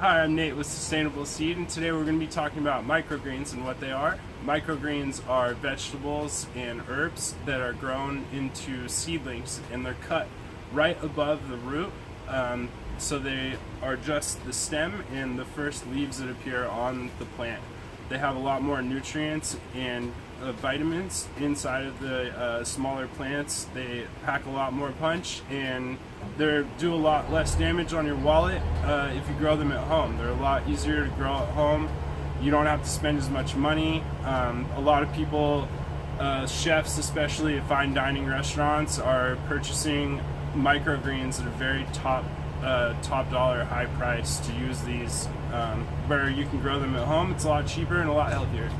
Hi, I'm Nate with Sustainable Seed, and today we're going to be talking about microgreens and what they are. Microgreens are vegetables and herbs that are grown into seedlings, and they're cut right above the root. So they are just the stem and the first leaves that appear on the plant. They have a lot more nutrients and vitamins inside of the smaller plants. They pack a lot more punch, and they do a lot less damage on your wallet if you grow them at home. They're a lot easier to grow at home. You don't have to spend as much money. A lot of people, chefs especially at fine dining restaurants, are purchasing microgreens at a very top dollar high price to use these, where you can grow them at home. It's a lot cheaper and a lot healthier.